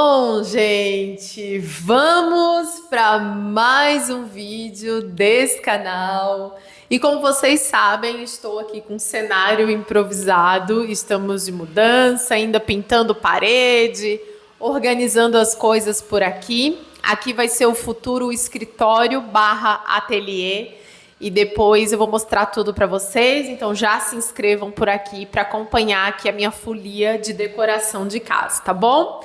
Bom, gente, vamos para mais um vídeo desse canal. E como vocês sabem, estou aqui com um cenário improvisado. Estamos de mudança, ainda pintando parede, organizando as coisas por aqui. Aqui vai ser o futuro escritório barra ateliê. E depois eu vou mostrar tudo para vocês. Então já se inscrevam por aqui para acompanhar aqui a minha folia de decoração de casa, tá bom?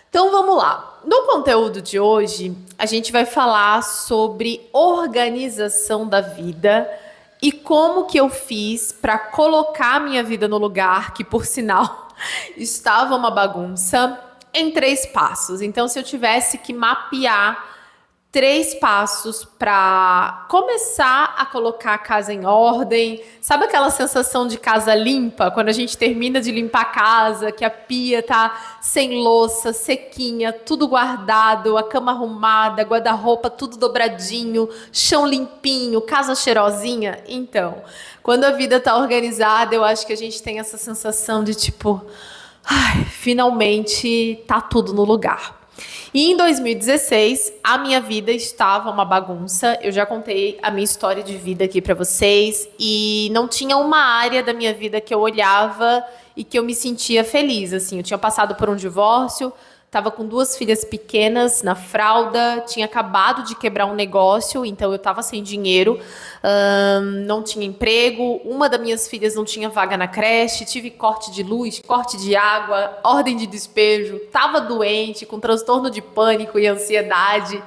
Então vamos lá. No conteúdo de hoje, a gente vai falar sobre organização da vida e como que eu fiz para colocar minha vida no lugar, que por sinal estava uma bagunça, em 3 passos. Então, se eu tivesse que mapear 3 passos para começar a colocar a casa em ordem. Sabe aquela sensação de casa limpa? Quando a gente termina de limpar a casa, que a pia tá sem louça, sequinha, tudo guardado, a cama arrumada, guarda-roupa tudo dobradinho, chão limpinho, casa cheirosinha? Então, quando a vida tá organizada, eu acho que a gente tem essa sensação de tipo, ai, finalmente tá tudo no lugar. E em 2016, a minha vida estava uma bagunça. Eu já contei a minha história de vida aqui para vocês e não tinha uma área da minha vida que eu olhava e que eu me sentia feliz, assim. Eu tinha passado por um divórcio, estava com 2 filhas pequenas na fralda, tinha acabado de quebrar um negócio, então eu estava sem dinheiro, não tinha emprego, uma das minhas filhas não tinha vaga na creche, tive corte de luz, corte de água, ordem de despejo, estava doente, com transtorno de pânico e ansiedade.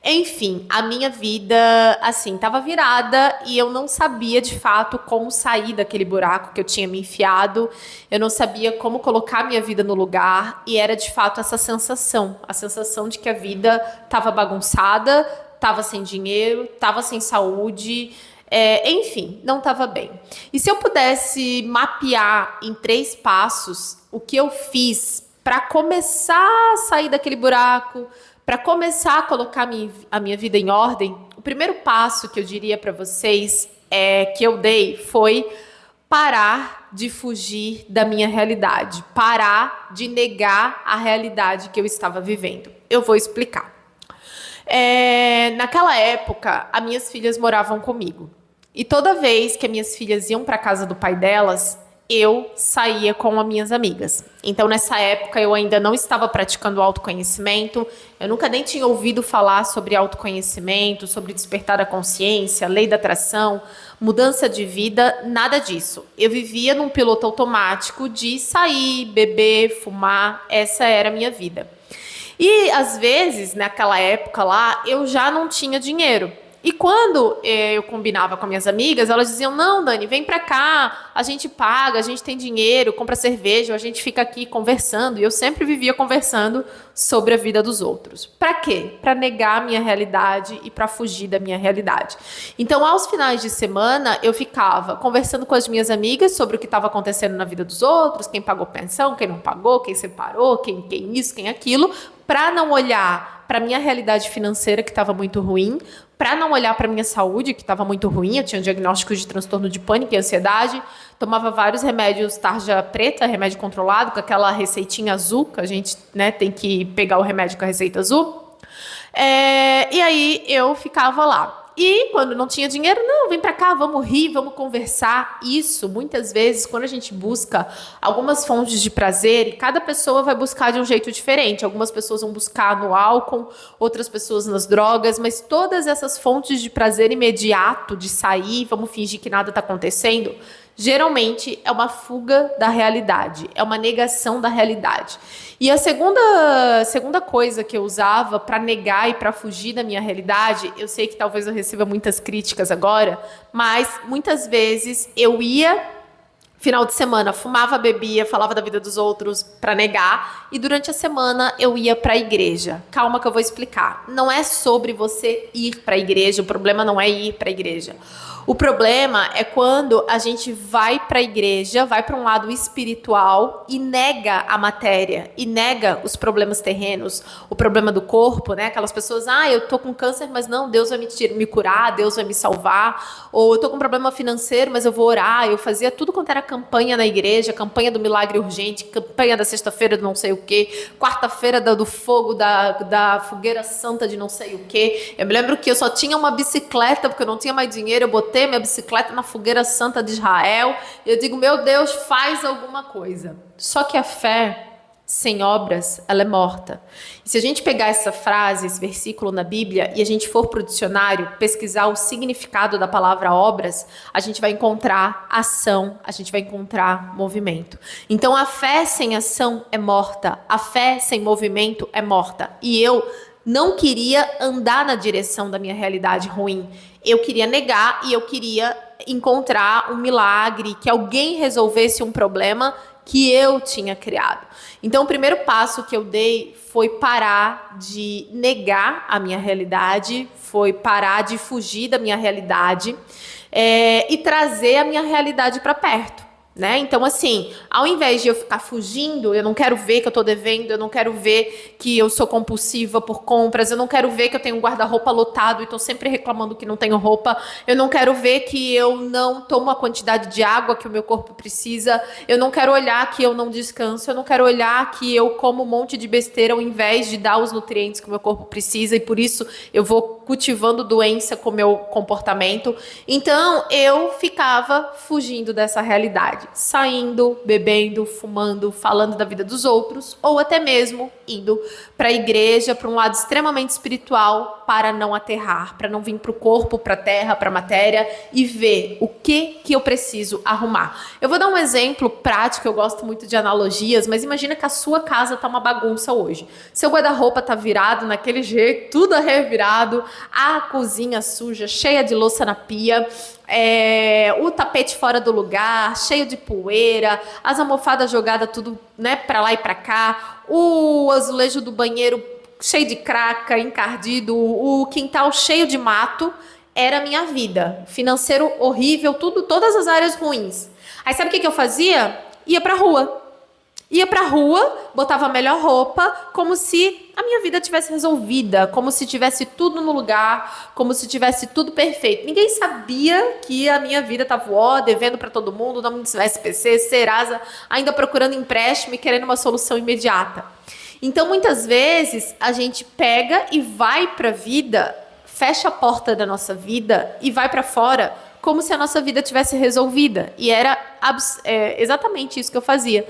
Enfim, a minha vida, assim, estava virada e eu não sabia de fato como sair daquele buraco que eu tinha me enfiado. Eu não sabia como colocar minha vida no lugar e era de fato essa sensação, a sensação de que a vida estava bagunçada, estava sem dinheiro, estava sem saúde, enfim, não estava bem. E se eu pudesse mapear em 3 passos o que eu fiz para começar a sair daquele buraco, para começar a colocar a minha vida em ordem, o primeiro passo que eu diria para vocês que eu dei foi parar de fugir da minha realidade, parar de negar a realidade que eu estava vivendo. Eu vou explicar. Naquela época, as minhas filhas moravam comigo. E toda vez que as minhas filhas iam para casa do pai delas, eu saía com as minhas amigas. Então, nessa época, eu ainda não estava praticando autoconhecimento, eu nunca nem tinha ouvido falar sobre autoconhecimento, sobre despertar da consciência, lei da atração, mudança de vida, nada disso. Eu vivia num piloto automático de sair, beber, fumar, essa era a minha vida. E, às vezes, naquela época lá, eu já não tinha dinheiro. E quando eu combinava com minhas amigas, elas diziam, não, Dani, vem pra cá, a gente paga, a gente tem dinheiro, compra cerveja, a gente fica aqui conversando. E eu sempre vivia conversando sobre a vida dos outros. Pra quê? Pra negar a minha realidade e pra fugir da minha realidade. Então, aos finais de semana, eu ficava conversando com as minhas amigas sobre o que estava acontecendo na vida dos outros, quem pagou pensão, quem não pagou, quem separou, quem isso, quem aquilo, pra não olhar para minha realidade financeira, que estava muito ruim, para não olhar para minha saúde, que estava muito ruim. Eu tinha diagnóstico de transtorno de pânico e ansiedade, tomava vários remédios tarja preta, remédio controlado, com aquela receitinha azul, que a gente, né, tem que pegar o remédio com a receita azul. E aí eu ficava lá. E quando não tinha dinheiro, não, vem pra cá, vamos rir, vamos conversar. Isso, muitas vezes, quando a gente busca algumas fontes de prazer, e cada pessoa vai buscar de um jeito diferente. Algumas pessoas vão buscar no álcool, outras pessoas nas drogas, mas todas essas fontes de prazer imediato, de sair, vamos fingir que nada tá acontecendo, geralmente é uma fuga da realidade, é uma negação da realidade. E a segunda coisa que eu usava para negar e para fugir da minha realidade, eu sei que talvez eu receba muitas críticas agora, mas muitas vezes eu ia, final de semana, fumava, bebia, falava da vida dos outros para negar, e durante a semana eu ia para a igreja. Calma que eu vou explicar. Não é sobre você ir para a igreja, o problema não é ir para a igreja. O problema é quando a gente vai para a igreja, vai para um lado espiritual e nega a matéria, e nega os problemas terrenos, o problema do corpo, né? Aquelas pessoas, eu tô com câncer, mas não, Deus vai me curar, Deus vai me salvar. Ou eu tô com um problema financeiro, mas eu vou orar. Eu fazia tudo quanto era campanha na igreja, campanha do milagre urgente, campanha da sexta-feira do não sei o quê, quarta-feira do fogo, da fogueira santa de não sei o quê. Eu me lembro que eu só tinha uma bicicleta, porque eu não tinha mais dinheiro, eu botei minha bicicleta na fogueira santa de Israel, e eu digo, meu Deus, faz alguma coisa. Só que a fé sem obras, ela é morta. E se a gente pegar essa frase, esse versículo na Bíblia, e a gente for para o dicionário pesquisar o significado da palavra obras, a gente vai encontrar ação, a gente vai encontrar movimento. Então a fé sem ação é morta, a fé sem movimento é morta. E eu não queria andar na direção da minha realidade ruim. Eu queria negar e eu queria encontrar um milagre, que alguém resolvesse um problema que eu tinha criado. Então, o primeiro passo que eu dei foi parar de negar a minha realidade, foi parar de fugir da minha realidade e trazer a minha realidade para perto. Né? Então, assim, ao invés de eu ficar fugindo, eu não quero ver que eu tô devendo, eu não quero ver que eu sou compulsiva por compras, eu não quero ver que eu tenho um guarda-roupa lotado e tô sempre reclamando que não tenho roupa, eu não quero ver que eu não tomo a quantidade de água que o meu corpo precisa, eu não quero olhar que eu não descanso, eu não quero olhar que eu como um monte de besteira ao invés de dar os nutrientes que o meu corpo precisa e por isso eu vou cultivando doença com o meu comportamento. Então, eu ficava fugindo dessa realidade. Saindo, bebendo, fumando, falando da vida dos outros, ou até mesmo indo para a igreja, para um lado extremamente espiritual, para não aterrar, para não vir para o corpo, para a terra, para a matéria e ver o que eu preciso arrumar. Eu vou dar um exemplo prático, eu gosto muito de analogias, mas imagina que a sua casa tá uma bagunça hoje. Seu guarda-roupa tá virado naquele jeito, tudo revirado, a cozinha suja, cheia de louça na pia, o tapete fora do lugar, cheio de poeira, as almofadas jogadas tudo, né, para lá e para cá, o azulejo do banheiro cheio de craca, encardido, o quintal cheio de mato. Era a minha vida, financeiro horrível, tudo, todas as áreas ruins. Aí sabe o que eu fazia? Ia pra rua. Ia pra rua, botava a melhor roupa, como se a minha vida tivesse resolvida, como se tivesse tudo no lugar, como se tivesse tudo perfeito. Ninguém sabia que a minha vida estava devendo para todo mundo, não SPC, Serasa, ainda procurando empréstimo e querendo uma solução imediata. Então, muitas vezes, a gente pega e vai pra vida, fecha a porta da nossa vida e vai pra fora como se a nossa vida tivesse resolvida. E era exatamente isso que eu fazia.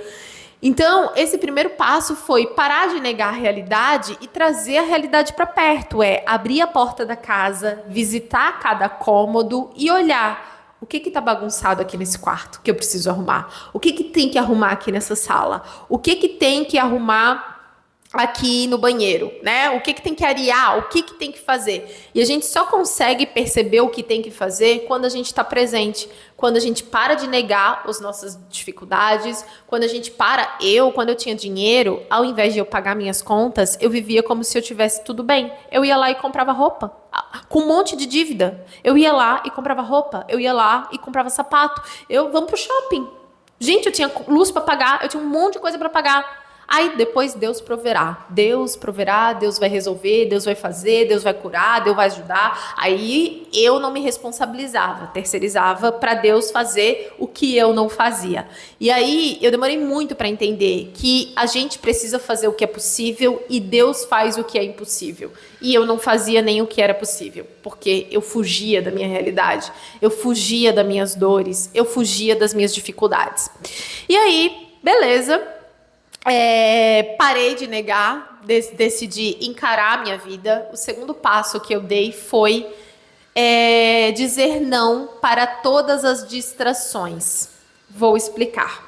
Então, esse primeiro passo foi parar de negar a realidade e trazer a realidade para perto. Abrir a porta da casa, visitar cada cômodo e olhar o que está bagunçado aqui nesse quarto que eu preciso arrumar. O que tem que arrumar aqui nessa sala. O que tem que arrumar aqui no banheiro, né? O que tem que arear, o que tem que fazer. E a gente só consegue perceber o que tem que fazer quando a gente está presente, quando a gente para de negar as nossas dificuldades, quando a gente quando eu tinha dinheiro, ao invés de eu pagar minhas contas, eu vivia como se eu tivesse tudo bem. Eu ia lá e comprava roupa, com um monte de dívida. Eu ia lá e comprava roupa, eu ia lá e comprava sapato. Vamos pro shopping. Gente, eu tinha luz para pagar, eu tinha um monte de coisa para pagar. Aí depois Deus proverá, Deus vai resolver, Deus vai fazer, Deus vai curar, Deus vai ajudar. Aí eu não me responsabilizava, terceirizava para Deus fazer o que eu não fazia. E aí eu demorei muito para entender que a gente precisa fazer o que é possível e Deus faz o que é impossível. E eu não fazia nem o que era possível, porque eu fugia da minha realidade, eu fugia das minhas dores, eu fugia das minhas dificuldades. E aí, beleza. Parei de negar, decidi encarar a minha vida. O segundo passo que eu dei foi dizer não para todas as distrações. Vou explicar.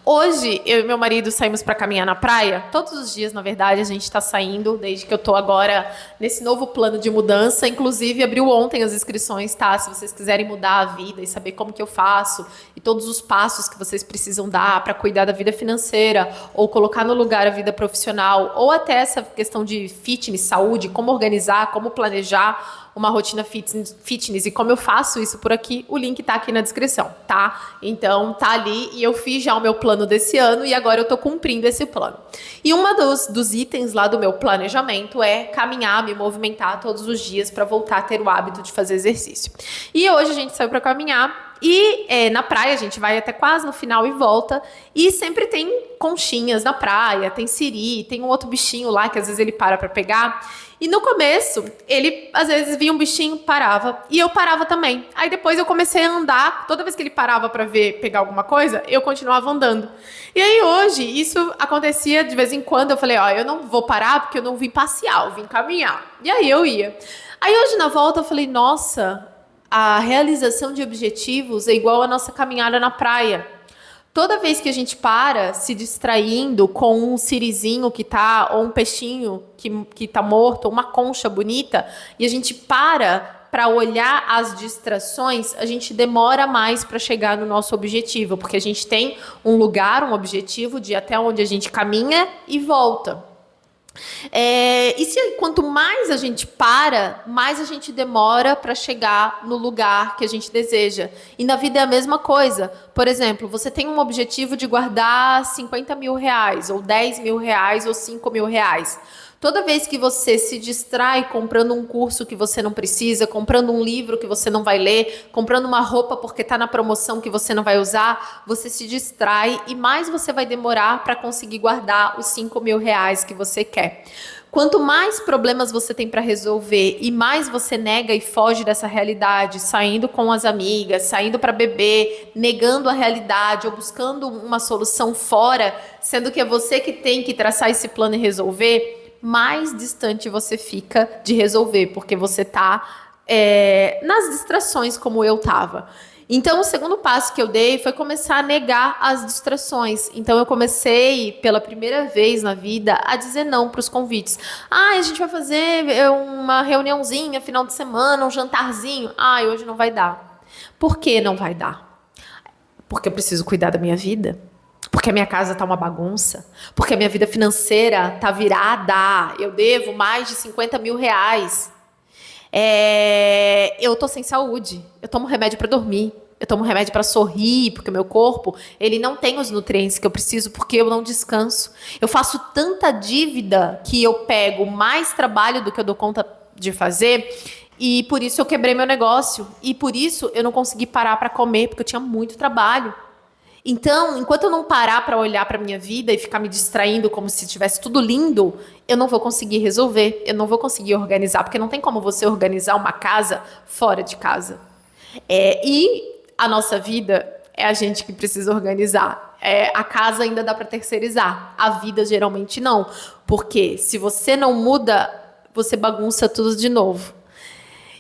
Hoje, eu e meu marido saímos para caminhar na praia. Todos os dias, na verdade, a gente está saindo, desde que eu tô agora nesse novo plano de mudança. Inclusive, abriu ontem as inscrições, tá? Se vocês quiserem mudar a vida e saber como que eu faço e todos os passos que vocês precisam dar para cuidar da vida financeira ou colocar no lugar a vida profissional ou até essa questão de fitness, saúde, como organizar, como planejar uma rotina fitness e como eu faço isso por aqui, o link tá aqui na descrição, tá? Então tá ali e eu fiz já o meu plano desse ano e agora eu tô cumprindo esse plano. E uma dos itens lá do meu planejamento é caminhar, me movimentar todos os dias para voltar a ter o hábito de fazer exercício. E hoje a gente saiu para caminhar e na praia a gente vai até quase no final e volta. E sempre tem conchinhas na praia, tem siri, tem um outro bichinho lá que às vezes ele para pegar. E no começo, ele às vezes via um bichinho, parava. E eu parava também. Aí depois eu comecei a andar. Toda vez que ele parava para pegar alguma coisa, eu continuava andando. E aí hoje, isso acontecia de vez em quando. Eu falei, ó, eu não vou parar porque eu não vim passear, eu vim caminhar. E aí eu ia. Aí hoje na volta eu falei, nossa, a realização de objetivos é igual a nossa caminhada na praia. Toda vez que a gente para se distraindo com um sirizinho que tá, ou um peixinho que tá morto, ou uma concha bonita, e a gente para olhar as distrações, a gente demora mais para chegar no nosso objetivo, porque a gente tem um lugar, um objetivo de ir até onde a gente caminha e volta. Quanto mais a gente para, mais a gente demora para chegar no lugar que a gente deseja. E na vida é a mesma coisa. Por exemplo, você tem um objetivo de guardar 50 mil reais, ou 10 mil reais, ou 5 mil reais. Toda vez que você se distrai comprando um curso que você não precisa, comprando um livro que você não vai ler, comprando uma roupa porque está na promoção que você não vai usar, você se distrai e mais você vai demorar para conseguir guardar os 5 mil reais que você quer. Quanto mais problemas você tem para resolver e mais você nega e foge dessa realidade, saindo com as amigas, saindo para beber, negando a realidade ou buscando uma solução fora, sendo que é você que tem que traçar esse plano e resolver, mais distante você fica de resolver, porque você tá nas distrações como eu tava. Então, o segundo passo que eu dei foi começar a negar as distrações. Então, eu comecei, pela primeira vez na vida, a dizer não para os convites. A gente vai fazer uma reuniãozinha, final de semana, um jantarzinho. Hoje não vai dar. Por que não vai dar? Porque eu preciso cuidar da minha vida. Porque a minha casa tá uma bagunça, porque a minha vida financeira tá virada, eu devo mais de 50 mil reais, eu tô sem saúde, eu tomo remédio para dormir, eu tomo remédio para sorrir, porque o meu corpo, ele não tem os nutrientes que eu preciso, porque eu não descanso. Eu faço tanta dívida que eu pego mais trabalho do que eu dou conta de fazer, e por isso eu quebrei meu negócio, e por isso eu não consegui parar para comer, porque eu tinha muito trabalho. Então, enquanto eu não parar para olhar para minha vida e ficar me distraindo como se tivesse tudo lindo, eu não vou conseguir resolver, eu não vou conseguir organizar, porque não tem como você organizar uma casa fora de casa. E a nossa vida é a gente que precisa organizar. A casa ainda dá para terceirizar, a vida geralmente não, porque se você não muda, você bagunça tudo de novo.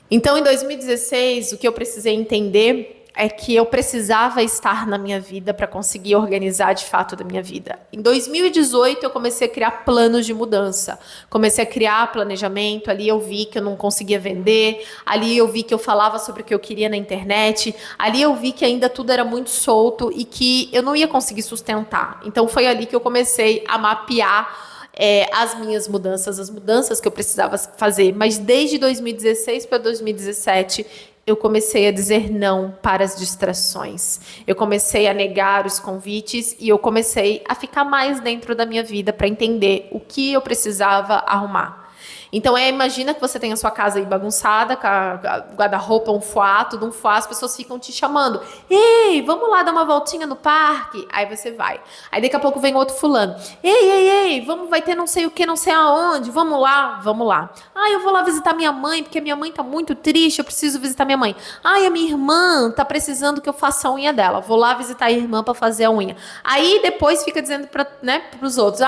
Então, em 2016, o que eu precisei entender é que eu precisava estar na minha vida para conseguir organizar de fato da minha vida. Em 2018, eu comecei a criar planos de mudança. Comecei a criar planejamento. Ali eu vi que eu não conseguia vender. Ali eu vi que eu falava sobre o que eu queria na internet. Ali eu vi que ainda tudo era muito solto e que eu não ia conseguir sustentar. Então, foi ali que eu comecei a mapear as minhas mudanças, as mudanças que eu precisava fazer. Mas desde 2016 para 2017, eu comecei a dizer não para as distrações. Eu comecei a negar os convites e eu comecei a ficar mais dentro da minha vida para entender o que eu precisava arrumar. Então, imagina que você tem a sua casa aí bagunçada, com a guarda-roupa, um fuá, tudo um fuá, as pessoas ficam te chamando. Ei, vamos lá dar uma voltinha no parque? Aí você vai. Aí daqui a pouco vem outro fulano. Ei, vai ter não sei o que, não sei aonde, vamos lá. Eu vou lá visitar minha mãe, porque minha mãe tá muito triste, eu preciso visitar minha mãe. A minha irmã tá precisando que eu faça a unha dela, vou lá visitar a irmã para fazer a unha. Aí depois fica dizendo pros outros,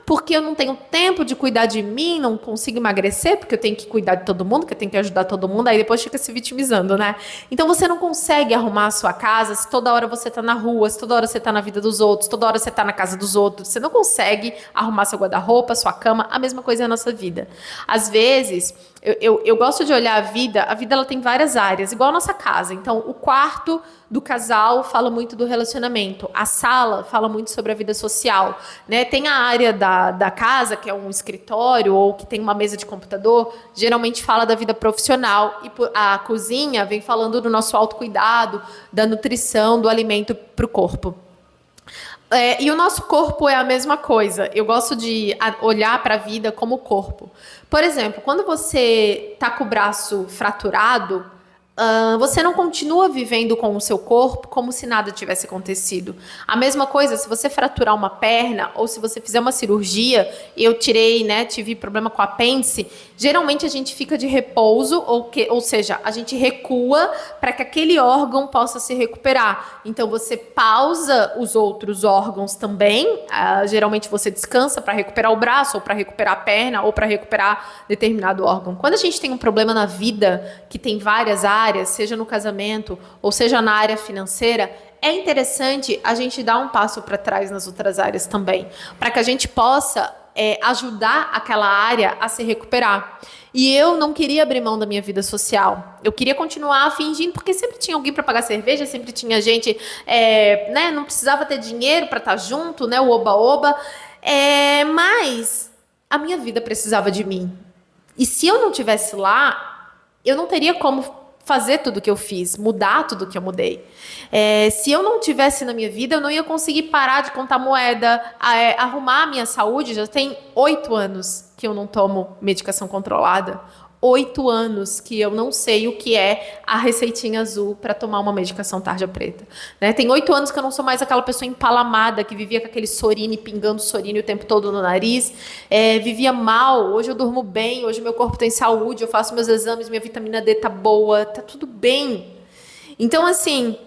porque eu não tenho tempo de cuidar de mim, não consigo emagrecer, porque eu tenho que cuidar de todo mundo, que eu tenho que ajudar todo mundo, aí depois fica se vitimizando, né? Então você não consegue arrumar a sua casa se toda hora você tá na rua, se toda hora você tá na vida dos outros, toda hora você tá na casa dos outros, você não consegue arrumar seu guarda-roupa, sua cama, a mesma coisa é a nossa vida. Às vezes, eu gosto de olhar a vida ela tem várias áreas, igual a nossa casa. Então, o quarto do casal fala muito do relacionamento. A sala fala muito sobre a vida social, né? Tem a área da casa, que é um escritório ou que tem uma mesa de computador, geralmente fala da vida profissional. E a cozinha vem falando do nosso autocuidado, da nutrição, do alimento para o corpo. E o nosso corpo é a mesma coisa. Eu gosto de olhar para a vida como corpo. Por exemplo, quando você está com o braço fraturado, você não continua vivendo com o seu corpo como se nada tivesse acontecido. A mesma coisa, se você fraturar uma perna ou se você fizer uma cirurgia, eu tirei, né, tive problema com o apêndice, geralmente a gente fica de repouso, ou seja, a gente recua para que aquele órgão possa se recuperar. Então você pausa os outros órgãos também, geralmente você descansa para recuperar o braço, ou para recuperar a perna, ou para recuperar determinado órgão. Quando a gente tem um problema na vida, que tem várias áreas, seja no casamento ou seja na área financeira, é interessante a gente dar um passo para trás nas outras áreas também, para que a gente possa ajudar aquela área a se recuperar. E eu não queria abrir mão da minha vida social. Eu queria continuar fingindo, porque sempre tinha alguém para pagar cerveja, sempre tinha gente, né, não precisava ter dinheiro para estar junto, né, o oba-oba, mas a minha vida precisava de mim. E se eu não estivesse lá, eu não teria como fazer tudo que eu fiz, mudar tudo que eu mudei. Se eu não tivesse na minha vida, eu não ia conseguir parar de contar moeda, arrumar a minha saúde. Já tem 8 anos que eu não tomo medicação controlada. 8 anos que eu não sei o que é a receitinha azul para tomar uma medicação tarja preta. Né? Tem 8 anos que eu não sou mais aquela pessoa empalamada que vivia com aquele sorine, pingando sorine o tempo todo no nariz. Vivia mal, hoje eu durmo bem, hoje meu corpo tem saúde, eu faço meus exames, minha vitamina D tá boa, tá tudo bem. Então, assim,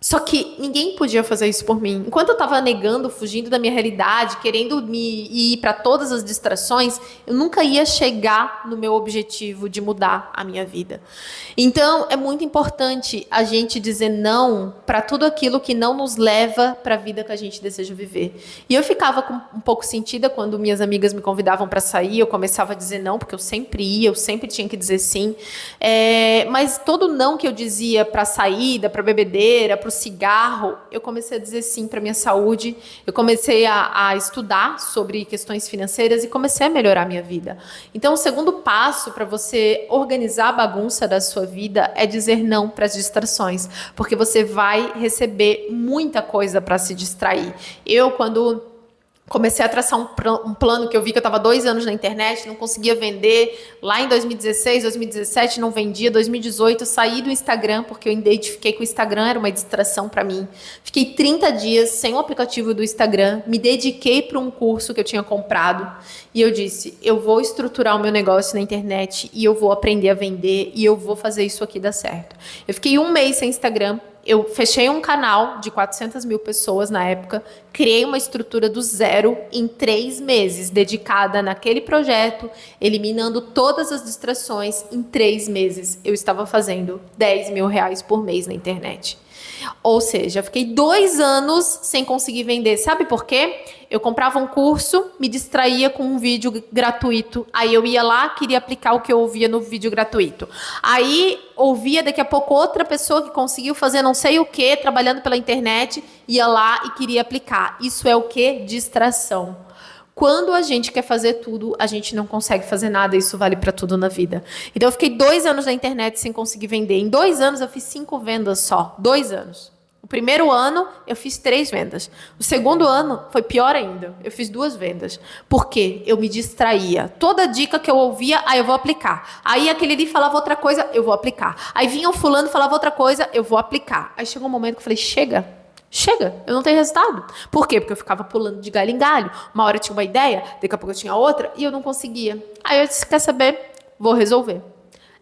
só que ninguém podia fazer isso por mim. Enquanto eu estava negando, fugindo da minha realidade, querendo ir para todas as distrações, eu nunca ia chegar no meu objetivo de mudar a minha vida. Então, é muito importante a gente dizer não para tudo aquilo que não nos leva para a vida que a gente deseja viver. E eu ficava um pouco sentida quando minhas amigas me convidavam para sair, eu começava a dizer não, porque eu sempre ia, eu sempre tinha que dizer sim. Mas todo não que eu dizia para saída, para bebedeira, para cigarro, eu comecei a dizer sim para minha saúde, eu comecei a estudar sobre questões financeiras e comecei a melhorar a minha vida. Então, o segundo passo para você organizar a bagunça da sua vida é dizer não para as distrações, porque você vai receber muita coisa para se distrair. Eu, quando comecei a traçar um plano que eu vi que eu estava 2 anos na internet, não conseguia vender. Lá em 2016, 2017 não vendia. 2018 eu saí do Instagram porque eu identifiquei que o Instagram era uma distração para mim. Fiquei 30 dias sem o aplicativo do Instagram, me dediquei para um curso que eu tinha comprado e eu disse, eu vou estruturar o meu negócio na internet e eu vou aprender a vender e eu vou fazer isso aqui dar certo. Eu fiquei 1 mês sem Instagram. Eu fechei um canal de 400 mil pessoas na época, criei uma estrutura do zero em 3 meses, dedicada naquele projeto, eliminando todas as distrações. Em 3 meses, eu estava fazendo R$10 mil por mês na internet. Ou seja, eu fiquei 2 anos sem conseguir vender. Sabe por quê? Eu comprava um curso, me distraía com um vídeo gratuito. Aí eu ia lá, queria aplicar o que eu ouvia no vídeo gratuito. Aí ouvia daqui a pouco outra pessoa que conseguiu fazer não sei o que, trabalhando pela internet, ia lá e queria aplicar. Isso é o que? Distração. Quando a gente quer fazer tudo, a gente não consegue fazer nada. Isso vale para tudo na vida. Então eu fiquei 2 anos na internet sem conseguir vender. Em 2 anos eu fiz 5 vendas só. 2 anos. O primeiro ano eu fiz 3 vendas. O segundo ano foi pior ainda. Eu fiz 2 vendas. Por quê? Eu me distraía. Toda dica que eu ouvia, eu vou aplicar. Aí aquele ali falava outra coisa, eu vou aplicar. Aí vinha o fulano e falava outra coisa, eu vou aplicar. Aí chegou um momento que eu falei, chega, eu não tenho resultado. Por quê? Porque eu ficava pulando de galho em galho. Uma hora eu tinha uma ideia, daqui a pouco eu tinha outra e eu não conseguia. Aí eu disse, quer saber? Vou resolver.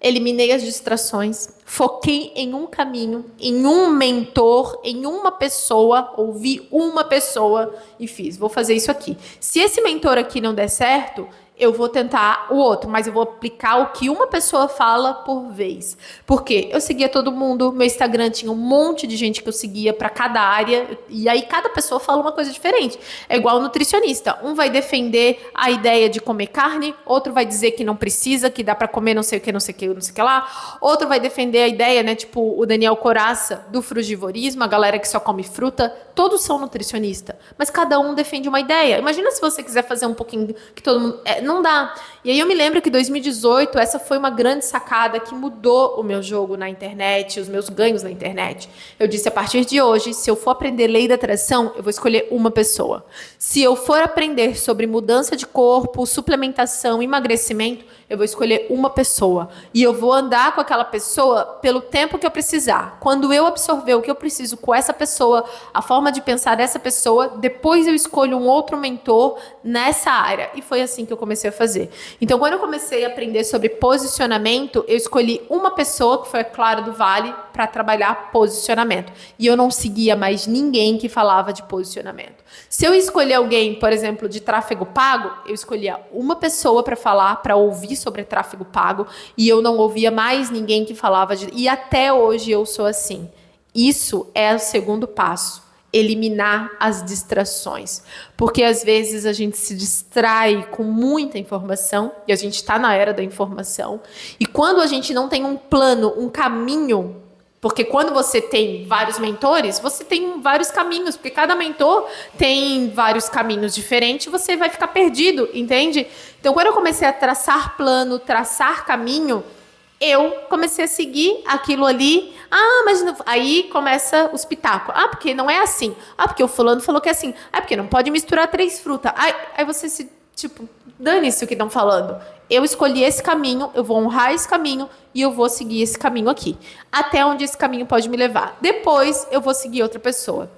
Eliminei as distrações, foquei em um caminho, em um mentor, em uma pessoa, ouvi uma pessoa e fiz, vou fazer isso aqui. Se esse mentor aqui não der certo, eu vou tentar o outro, mas eu vou aplicar o que uma pessoa fala por vez. Porque eu seguia todo mundo, meu Instagram tinha um monte de gente que eu seguia para cada área, e aí cada pessoa fala uma coisa diferente. É igual nutricionista, um vai defender a ideia de comer carne, outro vai dizer que não precisa, que dá para comer não sei o que, não sei o que, não sei o que lá, outro vai defender a ideia, né, tipo o Daniel Coraça, do frugivorismo, a galera que só come fruta, todos são nutricionistas, mas cada um defende uma ideia. Imagina se você quiser fazer um pouquinho que todo mundo... não dá. E aí eu me lembro que em 2018, essa foi uma grande sacada que mudou o meu jogo na internet, os meus ganhos na internet. Eu disse, a partir de hoje, se eu for aprender lei da atração, eu vou escolher uma pessoa. Se eu for aprender sobre mudança de corpo, suplementação, emagrecimento, eu vou escolher uma pessoa. E eu vou andar com aquela pessoa pelo tempo que eu precisar. Quando eu absorver o que eu preciso com essa pessoa, a forma de pensar dessa pessoa, depois eu escolho um outro mentor nessa área. E foi assim que eu comecei a fazer. Então, quando eu comecei a aprender sobre posicionamento, eu escolhi uma pessoa, que foi a Clara do Vale, para trabalhar posicionamento. E eu não seguia mais ninguém que falava de posicionamento. Se eu escolher alguém, por exemplo, de tráfego pago, eu escolhia uma pessoa para falar, para ouvir sobre tráfego pago, e eu não ouvia mais ninguém que falava de... E até hoje eu sou assim. Isso é o segundo passo. Eliminar as distrações. Porque às vezes a gente se distrai com muita informação, e a gente está na era da informação, e quando a gente não tem um plano, um caminho, porque quando você tem vários mentores, você tem vários caminhos, porque cada mentor tem vários caminhos diferentes, você vai ficar perdido, entende? Então, quando eu comecei a traçar plano, traçar caminho, eu comecei a seguir aquilo ali. Ah, mas não... Aí começa os pitacos. Ah, porque não é assim. Ah, porque o fulano falou que é assim. Ah, porque não pode misturar 3 frutas. Aí você se... Tipo, dane-se o que estão falando. Eu escolhi esse caminho, eu vou honrar esse caminho e eu vou seguir esse caminho aqui. Até onde esse caminho pode me levar. Depois eu vou seguir outra pessoa.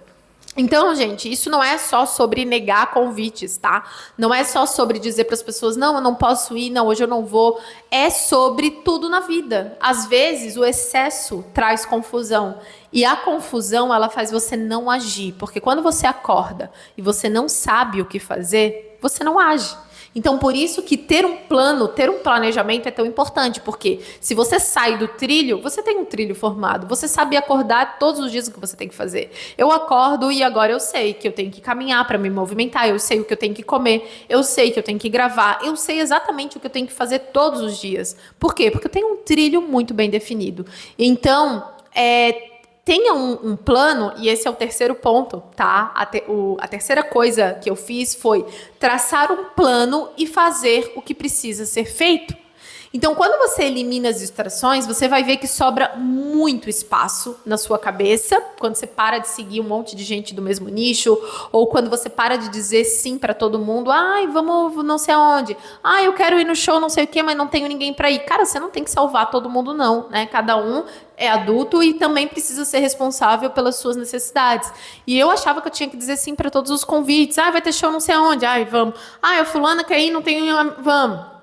Então, gente, isso não é só sobre negar convites, tá? Não é só sobre dizer para as pessoas, não, eu não posso ir, não, hoje eu não vou. É sobre tudo na vida. Às vezes, o excesso traz confusão. E a confusão, ela faz você não agir. Porque quando você acorda e você não sabe o que fazer, você não age. Então, por isso que ter um plano, ter um planejamento é tão importante, porque se você sai do trilho, você tem um trilho formado, você sabe acordar todos os dias o que você tem que fazer. Eu acordo e agora eu sei que eu tenho que caminhar para me movimentar, eu sei o que eu tenho que comer, eu sei que eu tenho que gravar, eu sei exatamente o que eu tenho que fazer todos os dias. Por quê? Porque eu tenho um trilho muito bem definido. Então, tenha um plano, e esse é o terceiro ponto, tá? A terceira coisa que eu fiz foi traçar um plano e fazer o que precisa ser feito. Então, quando você elimina as distrações, você vai ver que sobra muito espaço na sua cabeça, quando você para de seguir um monte de gente do mesmo nicho, ou quando você para de dizer sim para todo mundo, ai, vamos não sei aonde, ai, eu quero ir no show não sei o que, mas não tenho ninguém para ir. Cara, você não tem que salvar todo mundo não, né? Cada um é adulto e também precisa ser responsável pelas suas necessidades. E eu achava que eu tinha que dizer sim para todos os convites. Ah, vai ter show não sei aonde, ai, vamos. Ah, a fulana quer ir, não tenho, vamos.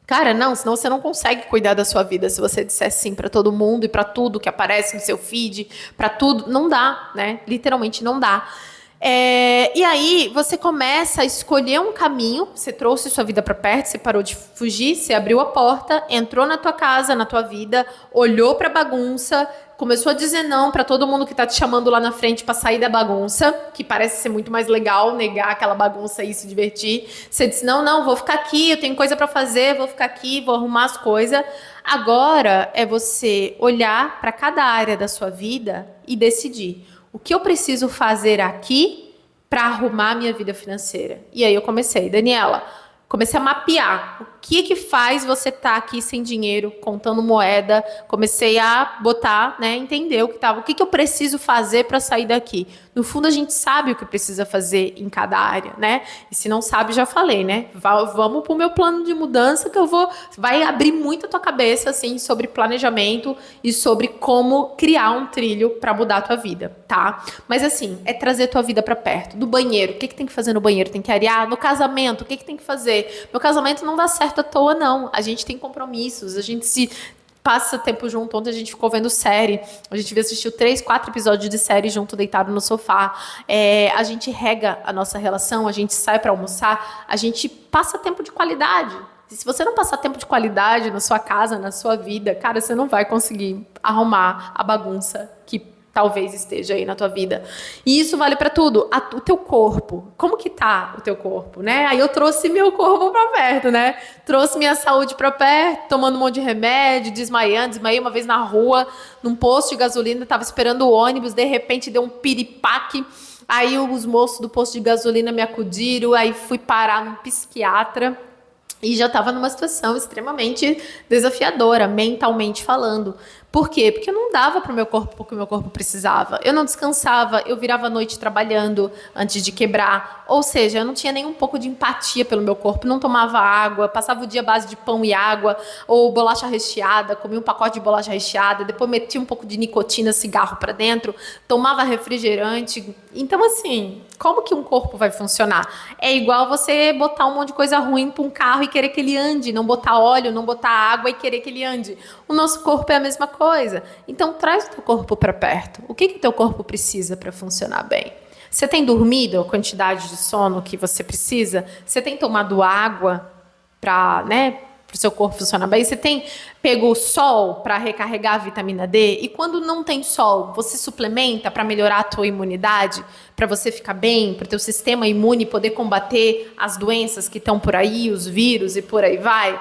Cara, não, senão você não consegue cuidar da sua vida se você disser sim para todo mundo e para tudo que aparece no seu feed, para tudo. Não dá, né? Literalmente não dá. E aí você começa a escolher um caminho, você trouxe sua vida para perto, você parou de fugir, você abriu a porta, entrou na tua casa, na tua vida, olhou para a bagunça, começou a dizer não para todo mundo que tá te chamando lá na frente para sair da bagunça, que parece ser muito mais legal negar aquela bagunça e se divertir. Você disse, não, vou ficar aqui, eu tenho coisa para fazer, vou ficar aqui, vou arrumar as coisas. Agora é você olhar para cada área da sua vida e decidir o que eu preciso fazer aqui para arrumar a minha vida financeira. E aí eu comecei, Daniela, comecei a mapear o que faz você estar aqui sem dinheiro, contando moeda. Comecei a botar, né, entender o que eu preciso fazer para sair daqui. No fundo, a gente sabe o que precisa fazer em cada área, né? E se não sabe, já falei, né? Vamos pro meu plano de mudança que vai abrir muito a tua cabeça, assim, sobre planejamento e sobre como criar um trilho para mudar a tua vida, tá? Mas assim, é trazer a tua vida para perto. Do banheiro, o que tem que fazer no banheiro? Tem que arear? No casamento, o que tem que fazer? Meu casamento não dá certo à toa, não. A gente tem compromissos, a gente se passa tempo junto. Ontem a gente ficou vendo série, a gente assistiu 3, 4 episódios de série junto, deitado no sofá. A gente rega a nossa relação, a gente sai para almoçar, a gente passa tempo de qualidade. E se você não passar tempo de qualidade na sua casa, na sua vida, cara, você não vai conseguir arrumar a bagunça que talvez esteja aí na tua vida. E isso vale pra tudo. O teu corpo. Como que tá o teu corpo, né? Aí eu trouxe meu corpo pra perto, né? Trouxe minha saúde pra perto, tomando um monte de remédio, desmaiei uma vez na rua, num posto de gasolina, tava esperando o ônibus, de repente deu um piripaque. Aí os moços do posto de gasolina me acudiram, aí fui parar num psiquiatra. E já estava numa situação extremamente desafiadora, mentalmente falando. Por quê? Porque eu não dava para o meu corpo o que o meu corpo precisava. Eu não descansava, eu virava a noite trabalhando antes de quebrar. Ou seja, eu não tinha nem um pouco de empatia pelo meu corpo, não tomava água, passava o dia à base de pão e água, ou bolacha recheada, comia um pacote de bolacha recheada, depois metia um pouco de nicotina, cigarro para dentro, tomava refrigerante. Então, assim, como que um corpo vai funcionar? É igual você botar um monte de coisa ruim para um carro e querer que ele ande, não botar óleo, não botar água e querer que ele ande. O nosso corpo é a mesma coisa. Então, traz o teu corpo para perto. O que o teu corpo precisa para funcionar bem? Você tem dormido a quantidade de sono que você precisa? Você tem tomado água para, o seu corpo funcionar bem? Você tem pego o sol para recarregar a vitamina D? E quando não tem sol, você suplementa para melhorar a tua imunidade? Para você ficar bem, para o teu sistema imune poder combater as doenças que estão por aí, os vírus e por aí vai?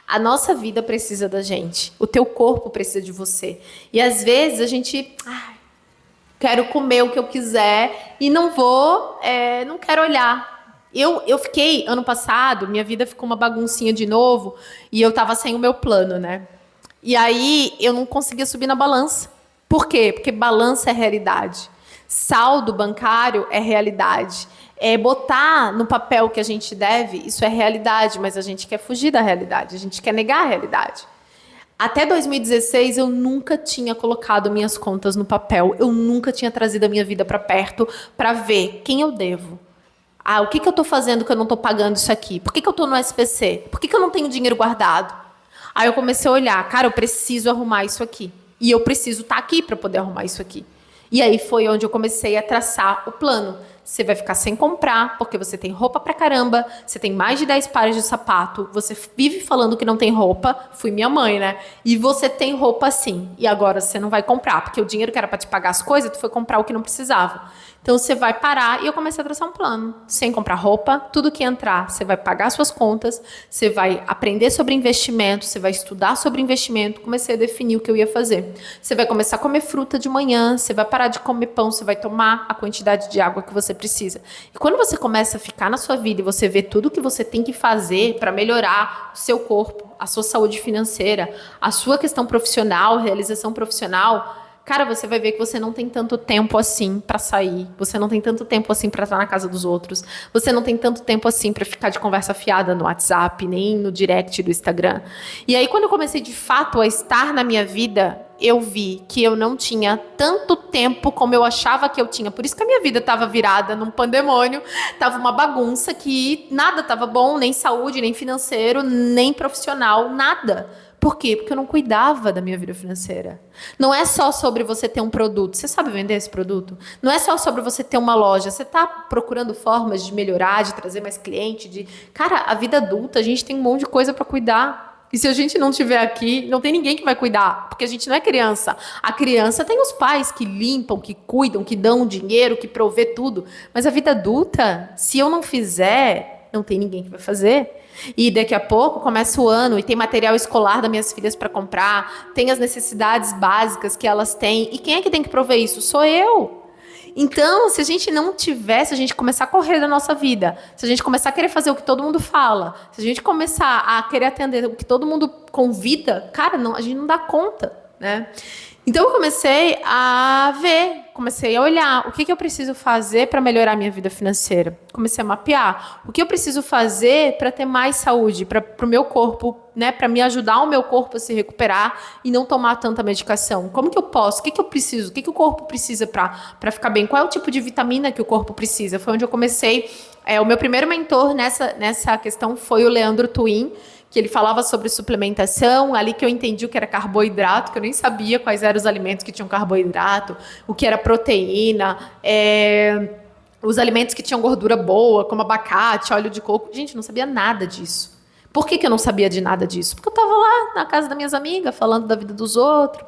A nossa vida precisa da gente. O teu corpo precisa de você. E às vezes a gente... quero comer o que eu quiser e não quero olhar. Eu fiquei, ano passado, minha vida ficou uma baguncinha de novo e eu tava sem o meu plano, né? E aí eu não conseguia subir na balança. Por quê? Porque balança é realidade. Saldo bancário é realidade. Botar no papel que a gente deve, isso é realidade, mas a gente quer fugir da realidade, a gente quer negar a realidade. Até 2016, eu nunca tinha colocado minhas contas no papel, eu nunca tinha trazido a minha vida para perto para ver quem eu devo. O que eu estou fazendo que eu não estou pagando isso aqui? Por que eu estou no SPC? Por que eu não tenho dinheiro guardado? Aí eu comecei a olhar, cara, eu preciso arrumar isso aqui. E eu preciso estar aqui para poder arrumar isso aqui. E aí foi onde eu comecei a traçar o plano. Você vai ficar sem comprar, porque você tem roupa pra caramba, você tem mais de 10 pares de sapato, você vive falando que não tem roupa, fui minha mãe, né? E você tem roupa sim, e agora você não vai comprar, porque o dinheiro que era pra te pagar as coisas, tu foi comprar o que não precisava. Então você vai parar e eu comecei a traçar um plano. Sem comprar roupa, tudo que entrar, você vai pagar suas contas, você vai aprender sobre investimento, você vai estudar sobre investimento, comecei a definir o que eu ia fazer. Você vai começar a comer fruta de manhã, você vai parar de comer pão, você vai tomar a quantidade de água que você precisa. E quando você começa a ficar na sua vida e você vê tudo que você tem que fazer para melhorar o seu corpo, a sua saúde financeira, a sua questão profissional, realização profissional, cara, você vai ver que você não tem tanto tempo assim para sair, você não tem tanto tempo assim para estar na casa dos outros, você não tem tanto tempo assim para ficar de conversa fiada no WhatsApp, nem no direct do Instagram. E aí, quando eu comecei de fato a estar na minha vida, eu vi que eu não tinha tanto tempo como eu achava que eu tinha. Por isso que a minha vida estava virada num pandemônio, estava uma bagunça que nada estava bom, nem saúde, nem financeiro, nem profissional, nada. Por quê? Porque eu não cuidava da minha vida financeira. Não é só sobre você ter um produto. Você sabe vender esse produto? Não é só sobre você ter uma loja. Você está procurando formas de melhorar, de trazer mais cliente, de... Cara, a vida adulta, a gente tem um monte de coisa para cuidar. E se a gente não estiver aqui, não tem ninguém que vai cuidar, porque a gente não é criança. A criança tem os pais que limpam, que cuidam, que dão dinheiro, que provê tudo. Mas a vida adulta, se eu não fizer, não tem ninguém que vai fazer. E daqui a pouco começa o ano e tem material escolar das minhas filhas para comprar, tem as necessidades básicas que elas têm. E quem é que tem que prover isso? Sou eu. Então, se a gente não tiver, se a gente começar a correr da nossa vida, se a gente começar a querer fazer o que todo mundo fala, se a gente começar a querer atender o que todo mundo convida, cara, não, a gente não dá conta, né? Então eu comecei a ver, comecei a olhar o que eu preciso fazer para melhorar a minha vida financeira. Comecei a mapear o que eu preciso fazer para ter mais saúde, para o meu corpo, né, para me ajudar o meu corpo a se recuperar e não tomar tanta medicação. Como que eu posso? O que eu preciso? O que o corpo precisa para ficar bem? Qual é o tipo de vitamina que o corpo precisa? Foi onde eu comecei. O meu primeiro mentor nessa questão foi o Leandro Twin, que ele falava sobre suplementação, ali que eu entendi o que era carboidrato, que eu nem sabia quais eram os alimentos que tinham carboidrato, o que era proteína, os alimentos que tinham gordura boa, como abacate, óleo de coco. Gente, eu não sabia nada disso. Por que eu não sabia de nada disso? Porque eu tava lá na casa das minhas amigas, falando da vida dos outros.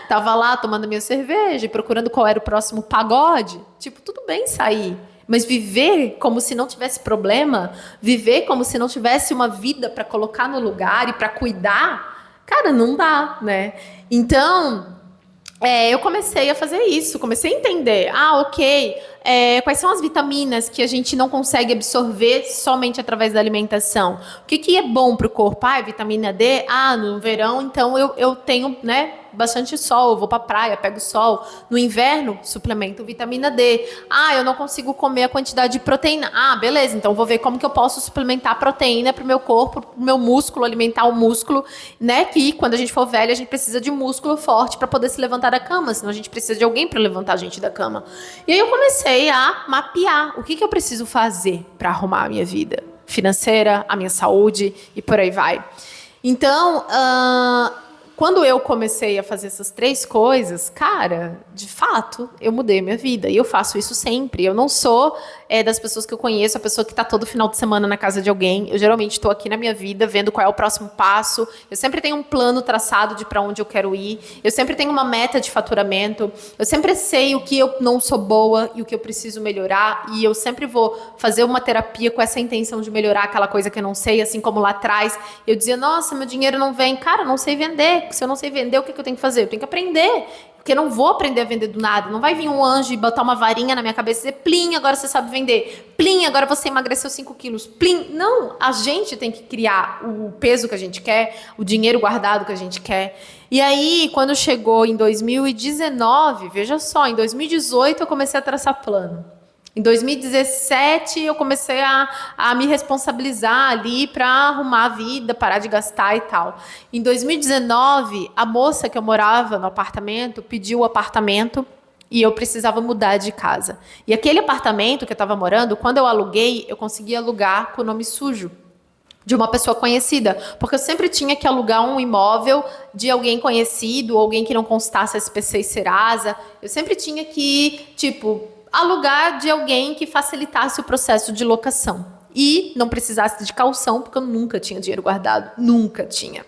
Tava lá tomando minha cerveja e procurando qual era o próximo pagode. Tipo, tudo bem sair. Mas viver como se não tivesse problema, viver como se não tivesse uma vida para colocar no lugar e para cuidar, cara, não dá, né? Então, eu comecei a fazer isso, comecei a entender. Ok, quais são as vitaminas que a gente não consegue absorver somente através da alimentação? O que é bom para o corpo? Vitamina D? No verão, então eu tenho, né, bastante sol, eu vou pra praia, pego sol. No inverno, suplemento vitamina D. Eu não consigo comer a quantidade de proteína. Beleza, então vou ver como que eu posso suplementar proteína pro meu corpo, pro meu músculo, alimentar o músculo, né? Que quando a gente for velho, a gente precisa de músculo forte para poder se levantar da cama, senão a gente precisa de alguém para levantar a gente da cama. E aí eu comecei a mapear o que eu preciso fazer para arrumar a minha vida financeira, a minha saúde e por aí vai. Então, quando eu comecei a fazer essas 3 coisas, cara, de fato, eu mudei a minha vida. E eu faço isso sempre. Eu não sou das pessoas que eu conheço, a pessoa que está todo final de semana na casa de alguém. Eu geralmente estou aqui na minha vida, vendo qual é o próximo passo. Eu sempre tenho um plano traçado de para onde eu quero ir. Eu sempre tenho uma meta de faturamento. Eu sempre sei o que eu não sou boa e o que eu preciso melhorar. E eu sempre vou fazer uma terapia com essa intenção de melhorar aquela coisa que eu não sei. Assim como lá atrás, eu dizia, nossa, meu dinheiro não vem. Cara, eu não sei vender. Se eu não sei vender, o que eu tenho que fazer? Eu tenho que aprender. Porque eu não vou aprender a vender do nada. Não vai vir um anjo e botar uma varinha na minha cabeça e dizer, plim, agora você sabe vender. Plim, agora você emagreceu 5 quilos. Plim. Não, a gente tem que criar o peso que a gente quer, o dinheiro guardado que a gente quer. E aí, quando chegou em 2019, veja só, em 2018 eu comecei a traçar plano. Em 2017, eu comecei a me responsabilizar ali para arrumar a vida, parar de gastar e tal. Em 2019, a moça que eu morava no apartamento pediu o apartamento e eu precisava mudar de casa. E aquele apartamento que eu estava morando, quando eu aluguei, eu consegui alugar com o nome sujo de uma pessoa conhecida, porque eu sempre tinha que alugar um imóvel de alguém conhecido, alguém que não constasse SPC e Serasa. Eu sempre tinha que, alugar de alguém que facilitasse o processo de locação e não precisasse de caução, porque eu nunca tinha dinheiro guardado, nunca tinha.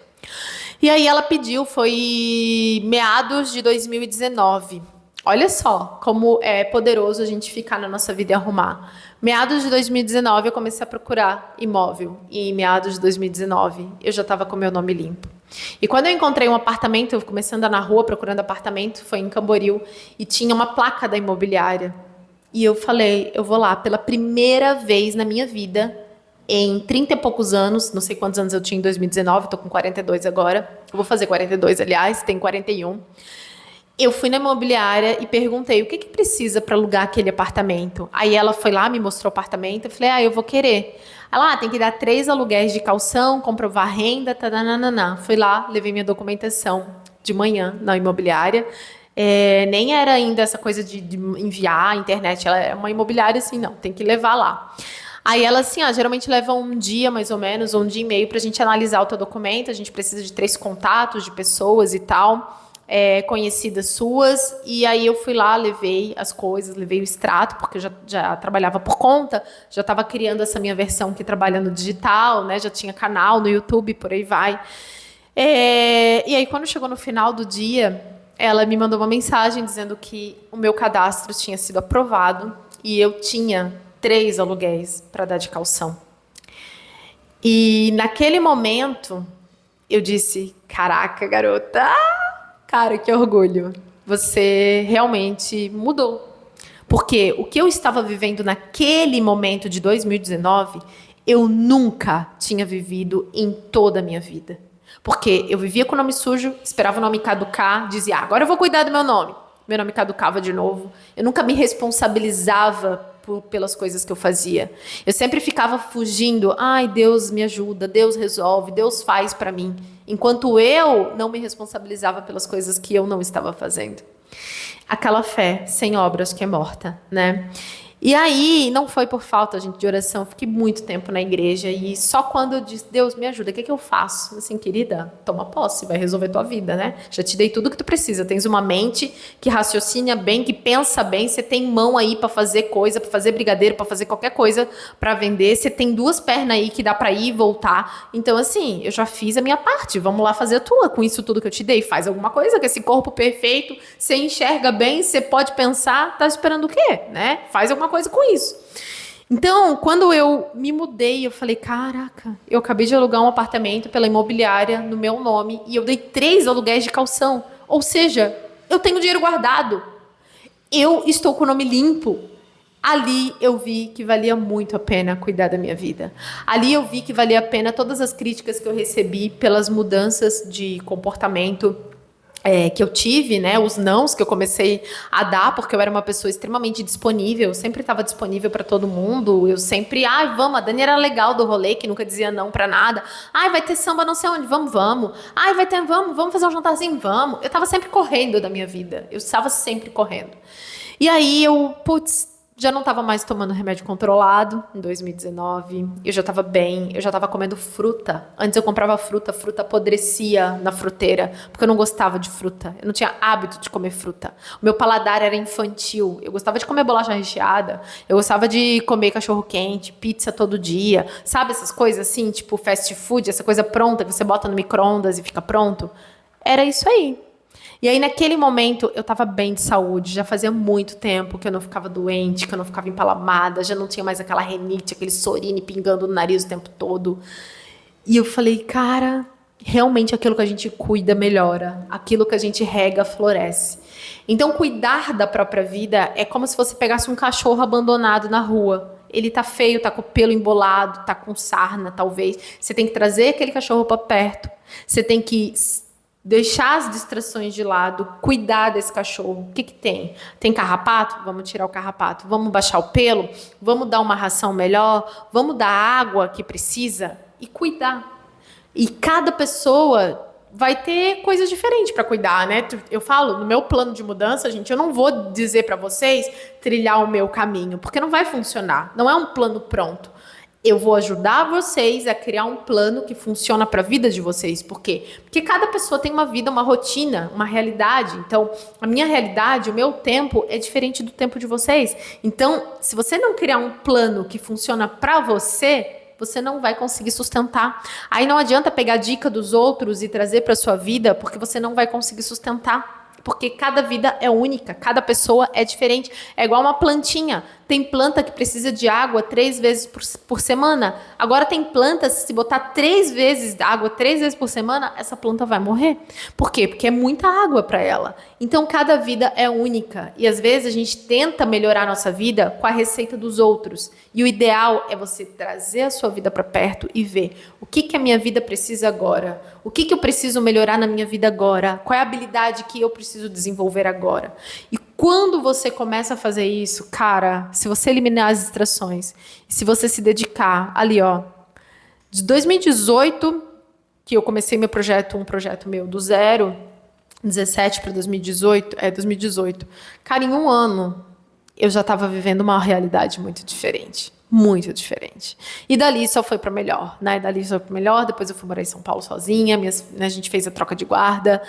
E aí ela pediu, foi meados de 2019. Olha só como é poderoso a gente ficar na nossa vida e arrumar. Meados de 2019 eu comecei a procurar imóvel e em meados de 2019 eu já estava com meu nome limpo. E quando eu encontrei um apartamento, eu comecei a andar na rua procurando apartamento, foi em Camboriú, e tinha uma placa da imobiliária. E eu falei, eu vou lá pela primeira vez na minha vida, em 30 e poucos anos, não sei quantos anos eu tinha em 2019, estou com 42 agora, eu vou fazer 42, aliás, tenho 41. Eu fui na imobiliária e perguntei o que precisa para alugar aquele apartamento. Aí ela foi lá, me mostrou o apartamento, eu falei, eu vou querer. Ela, tem que dar 3 aluguéis de caução, comprovar renda, tananana. Fui lá, levei minha documentação de manhã na imobiliária. Nem era ainda essa coisa de enviar a internet, ela é uma imobiliária assim, não, tem que levar lá. Aí ela assim, geralmente leva um dia mais ou menos, ou um dia e meio pra gente analisar o teu documento, a gente precisa de 3 contatos de pessoas e tal, conhecidas suas, e aí eu fui lá, levei as coisas, levei o extrato, porque eu já trabalhava por conta, já estava criando essa minha versão que trabalha no digital, né, já tinha canal no YouTube, por aí vai. E aí quando chegou no final do dia, ela me mandou uma mensagem dizendo que o meu cadastro tinha sido aprovado e eu tinha 3 aluguéis para dar de caução. E naquele momento, eu disse, caraca, garota, cara, que orgulho. Você realmente mudou. Porque o que eu estava vivendo naquele momento de 2019, eu nunca tinha vivido em toda a minha vida. Porque eu vivia com o nome sujo, esperava o nome caducar, dizia, agora eu vou cuidar do meu nome. Meu nome caducava de novo. Eu nunca me responsabilizava pelas coisas que eu fazia. Eu sempre ficava fugindo. Ai, Deus me ajuda, Deus resolve, Deus faz para mim. Enquanto eu não me responsabilizava pelas coisas que eu não estava fazendo. Aquela fé sem obras que é morta, né? E aí, não foi por falta, gente, de oração. Fiquei muito tempo na igreja e só quando eu disse, Deus, me ajuda, o que eu faço? Assim, querida, toma posse, vai resolver tua vida, né? Já te dei tudo que tu precisa. Tens uma mente que raciocina bem, que pensa bem. Você tem mão aí para fazer coisa, para fazer brigadeiro, para fazer qualquer coisa para vender. Você tem 2 pernas aí que dá para ir e voltar. Então, assim, eu já fiz a minha parte. Vamos lá fazer a tua. Com isso tudo que eu te dei, faz alguma coisa com esse corpo perfeito. Você enxerga bem, você pode pensar. Tá esperando o quê, né? Faz alguma coisa com isso. Então, quando eu me mudei, eu falei, caraca, eu acabei de alugar um apartamento pela imobiliária no meu nome e eu dei 3 aluguéis de calção. Ou seja, eu tenho dinheiro guardado. Eu estou com o nome limpo. Ali eu vi que valia muito a pena cuidar da minha vida. Ali eu vi que valia a pena todas as críticas que eu recebi pelas mudanças de comportamento que eu tive, né, os nãos que eu comecei a dar, porque eu era uma pessoa extremamente disponível, eu sempre estava disponível para todo mundo, eu sempre, vamos, a Dani era legal do rolê, que nunca dizia não para nada, vai ter samba não sei onde, vamos, vai ter, vamos fazer um jantarzinho, vamos, eu estava sempre correndo da minha vida, eu estava sempre correndo, e aí eu, já não estava mais tomando remédio controlado em 2019. Eu já estava bem, eu já estava comendo fruta. Antes eu comprava fruta, fruta apodrecia na fruteira, porque eu não gostava de fruta. Eu não tinha hábito de comer fruta. O meu paladar era infantil. Eu gostava de comer bolacha recheada, eu gostava de comer cachorro quente, pizza todo dia. Sabe essas coisas assim, tipo fast food, essa coisa pronta que você bota no micro-ondas e fica pronto? Era isso aí. E aí, naquele momento, eu tava bem de saúde. Já fazia muito tempo que eu não ficava doente, que eu não ficava empalamada, já não tinha mais aquela renite, aquele sorine pingando no nariz o tempo todo. E eu falei, cara, realmente aquilo que a gente cuida melhora. Aquilo que a gente rega floresce. Então, cuidar da própria vida é como se você pegasse um cachorro abandonado na rua. Ele tá feio, tá com o pelo embolado, tá com sarna, talvez. Você tem que trazer aquele cachorro para perto. Você tem que deixar as distrações de lado, cuidar desse cachorro. O que tem? Tem carrapato? Vamos tirar o carrapato. Vamos baixar o pelo? Vamos dar uma ração melhor? Vamos dar a água que precisa? E cuidar. E cada pessoa vai ter coisas diferentes para cuidar, né? Eu falo, no meu plano de mudança, gente, eu não vou dizer para vocês trilhar o meu caminho, porque não vai funcionar. Não é um plano pronto. Eu vou ajudar vocês a criar um plano que funciona para a vida de vocês. Por quê? Porque cada pessoa tem uma vida, uma rotina, uma realidade. Então, a minha realidade, o meu tempo é diferente do tempo de vocês. Então, se você não criar um plano que funciona para você, você não vai conseguir sustentar. Aí não adianta pegar dica dos outros e trazer para sua vida, porque você não vai conseguir sustentar. Porque cada vida é única, cada pessoa é diferente. É igual uma plantinha. Tem planta que precisa de água 3 vezes por semana. Agora tem plantas, se botar 3 vezes água 3 vezes por semana, essa planta vai morrer. Por quê? Porque é muita água para ela. Então cada vida é única. E às vezes a gente tenta melhorar a nossa vida com a receita dos outros. E o ideal é você trazer a sua vida para perto e ver o que a minha vida precisa agora. O que eu preciso melhorar na minha vida agora. Qual é a habilidade que eu preciso desenvolver agora. E quando você começa a fazer isso, cara, se você eliminar as distrações, se você se dedicar ali, de 2018, que eu comecei um projeto meu do zero, 17 para 2018, 2018. Cara, em um ano, eu já estava vivendo uma realidade muito diferente. Muito diferente. E dali só foi para melhor, né? Dali só foi para melhor. Depois eu fui morar em São Paulo sozinha. A gente fez a troca de guarda.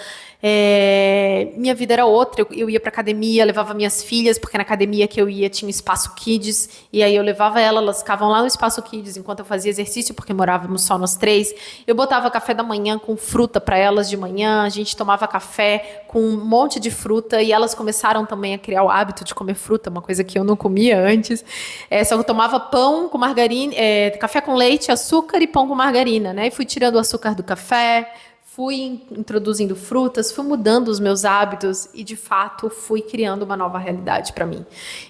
Minha vida era outra. Eu ia para academia, levava minhas filhas, porque na academia que eu ia tinha um espaço kids. E aí eu levava elas ficavam lá no espaço kids enquanto eu fazia exercício, porque morávamos só nós 3. Eu botava café da manhã com fruta para elas de manhã. A gente tomava café com um monte de fruta. E elas começaram também a criar o hábito de comer fruta, uma coisa que eu não comia antes. Só que eu tomava pão com margarina, café com leite, açúcar e pão com margarina, né? E fui tirando o açúcar do café, fui introduzindo frutas, fui mudando os meus hábitos e, de fato, fui criando uma nova realidade para mim.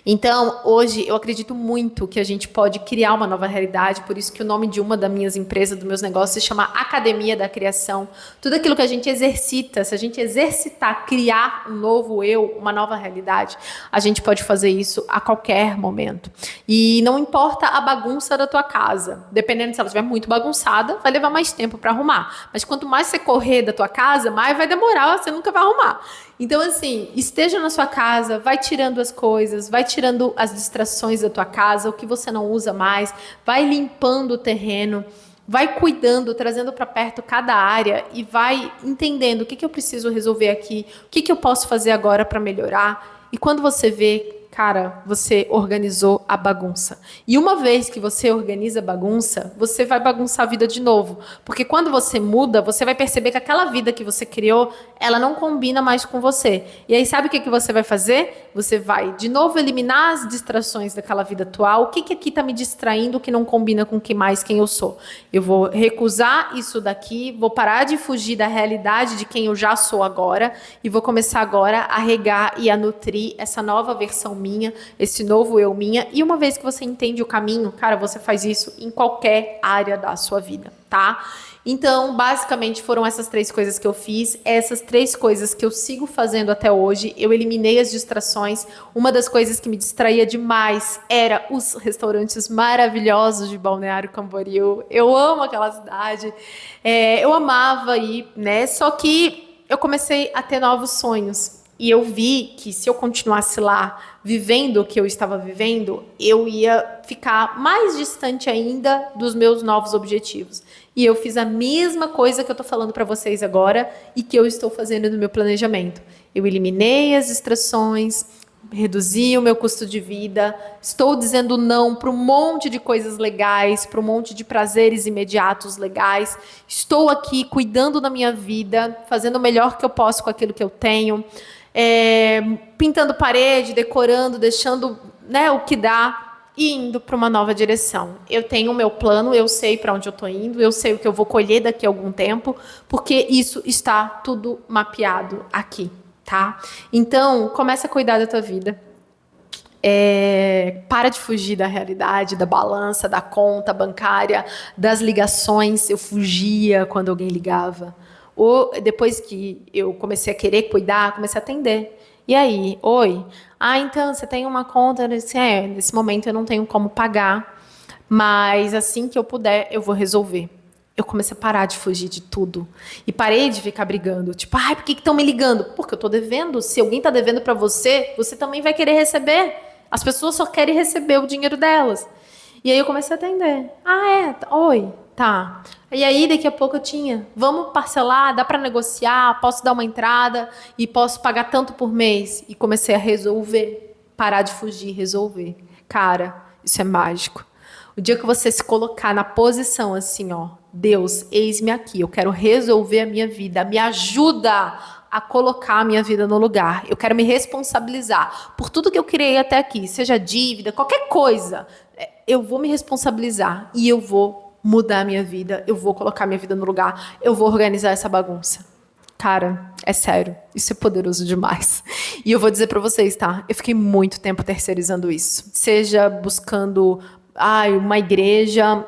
Então, hoje, eu acredito muito que a gente pode criar uma nova realidade, por isso que o nome de uma das minhas empresas, dos meus negócios, se chama Academia da Criação. Tudo aquilo que a gente exercita, se a gente exercitar, criar um novo eu, uma nova realidade, a gente pode fazer isso a qualquer momento. E não importa a bagunça da tua casa. Dependendo se ela estiver muito bagunçada, vai levar mais tempo para arrumar. Mas quanto mais você correr da tua casa, mais vai demorar, você nunca vai arrumar. Então, assim, esteja na sua casa, vai tirando as coisas, vai tirando as distrações da tua casa, o que você não usa mais, vai limpando o terreno, vai cuidando, trazendo para perto cada área e vai entendendo o que eu preciso resolver aqui, o que eu posso fazer agora para melhorar. E quando você vê, cara, você organizou a bagunça. E uma vez que você organiza a bagunça, você vai bagunçar a vida de novo. Porque quando você muda, você vai perceber que aquela vida que você criou, ela não combina mais com você. E aí sabe o que você vai fazer? Você vai de novo eliminar as distrações daquela vida atual. O que aqui está me distraindo que não combina com quem eu sou? Eu vou recusar isso daqui, vou parar de fugir da realidade de quem eu já sou agora e vou começar agora a regar e a nutrir essa nova versão minha, esse novo eu minha. E uma vez que você entende o caminho, cara, você faz isso em qualquer área da sua vida, tá? Então, basicamente, foram essas 3 coisas que eu fiz, essas 3 coisas que eu sigo fazendo até hoje. Eu eliminei as distrações. Uma das coisas que me distraía demais era os restaurantes maravilhosos de Balneário Camboriú. Eu amo aquela cidade, eu amava ir, né? Só que eu comecei a ter novos sonhos. E eu vi que se eu continuasse lá, vivendo o que eu estava vivendo, eu ia ficar mais distante ainda dos meus novos objetivos. E eu fiz a mesma coisa que eu estou falando para vocês agora e que eu estou fazendo no meu planejamento. Eu eliminei as distrações, reduzi o meu custo de vida, estou dizendo não para um monte de coisas legais, para um monte de prazeres imediatos legais. Estou aqui cuidando da minha vida, fazendo o melhor que eu posso com aquilo que eu tenho. Pintando parede, decorando, deixando, né, o que dá e indo para uma nova direção. Eu tenho o meu plano, eu sei para onde eu estou indo, eu sei o que eu vou colher daqui a algum tempo, porque isso está tudo mapeado aqui, tá? Então, começa a cuidar da tua vida. Para de fugir da realidade, da balança, da conta bancária, das ligações. Eu fugia quando alguém ligava. Ou depois que eu comecei a querer cuidar, comecei a atender. E aí? Oi? Então, você tem uma conta? Nesse momento eu não tenho como pagar, mas assim que eu puder, eu vou resolver. Eu comecei a parar de fugir de tudo. E parei de ficar brigando. Tipo, por que estão me ligando? Porque eu tô devendo. Se alguém tá devendo para você, você também vai querer receber. As pessoas só querem receber o dinheiro delas. E aí eu comecei a atender. Oi, tá. E aí daqui a pouco eu tinha, vamos parcelar, dá para negociar, posso dar uma entrada e posso pagar tanto por mês. E comecei a resolver, parar de fugir, resolver. Cara, isso é mágico. O dia que você se colocar na posição assim, ó, Deus, eis-me aqui, eu quero resolver a minha vida, me ajuda a colocar a minha vida no lugar. Eu quero me responsabilizar por tudo que eu criei até aqui, seja dívida, qualquer coisa. Eu vou me responsabilizar e eu vou mudar a minha vida, eu vou colocar a minha vida no lugar, eu vou organizar essa bagunça. Cara, é sério, isso é poderoso demais. E eu vou dizer pra vocês, tá? Eu fiquei muito tempo terceirizando isso. Seja buscando uma igreja,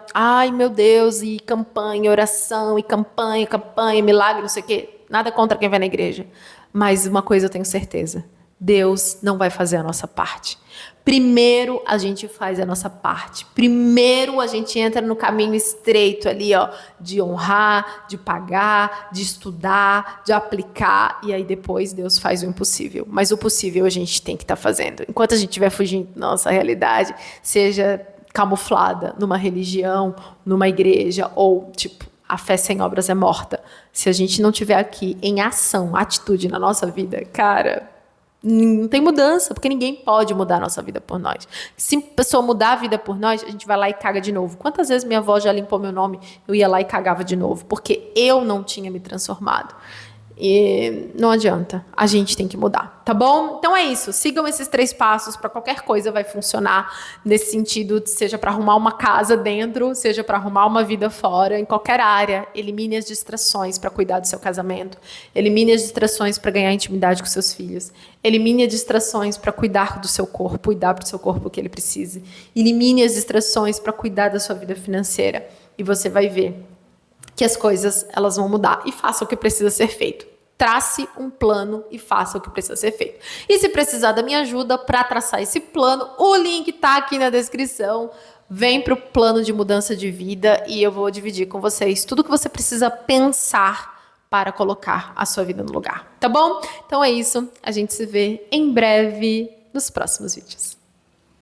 meu Deus, e campanha, oração, e campanha, milagre, não sei o quê. Nada contra quem vai na igreja. Mas uma coisa eu tenho certeza. Deus não vai fazer a nossa parte. Primeiro a gente faz a nossa parte. Primeiro a gente entra no caminho estreito ali, ó, de honrar, de pagar, de estudar, de aplicar. E aí depois Deus faz o impossível. Mas o possível a gente tem que estar fazendo. Enquanto a gente estiver fugindo da nossa realidade, seja camuflada numa religião, numa igreja, ou tipo, a fé sem obras é morta. Se a gente não tiver aqui em ação, atitude na nossa vida, cara, não tem mudança, porque ninguém pode mudar a nossa vida por nós. Se a pessoa mudar a vida por nós, a gente vai lá e caga de novo. Quantas vezes minha avó já limpou meu nome, eu ia lá e cagava de novo, porque eu não tinha me transformado. E não adianta, a gente tem que mudar, tá bom? Então é isso, sigam esses 3 passos, para qualquer coisa vai funcionar nesse sentido, seja para arrumar uma casa dentro, seja para arrumar uma vida fora, em qualquer área. Elimine as distrações para cuidar do seu casamento, elimine as distrações para ganhar intimidade com seus filhos, elimine as distrações para cuidar do seu corpo e dar para o seu corpo o que ele precisa, elimine as distrações para cuidar da sua vida financeira e você vai ver que as coisas elas vão mudar. E faça o que precisa ser feito. Trace um plano e faça o que precisa ser feito. E se precisar da minha ajuda para traçar esse plano, o link está aqui na descrição. Vem para o plano de mudança de vida e eu vou dividir com vocês tudo que você precisa pensar para colocar a sua vida no lugar, tá bom? Então é isso, a gente se vê em breve nos próximos vídeos.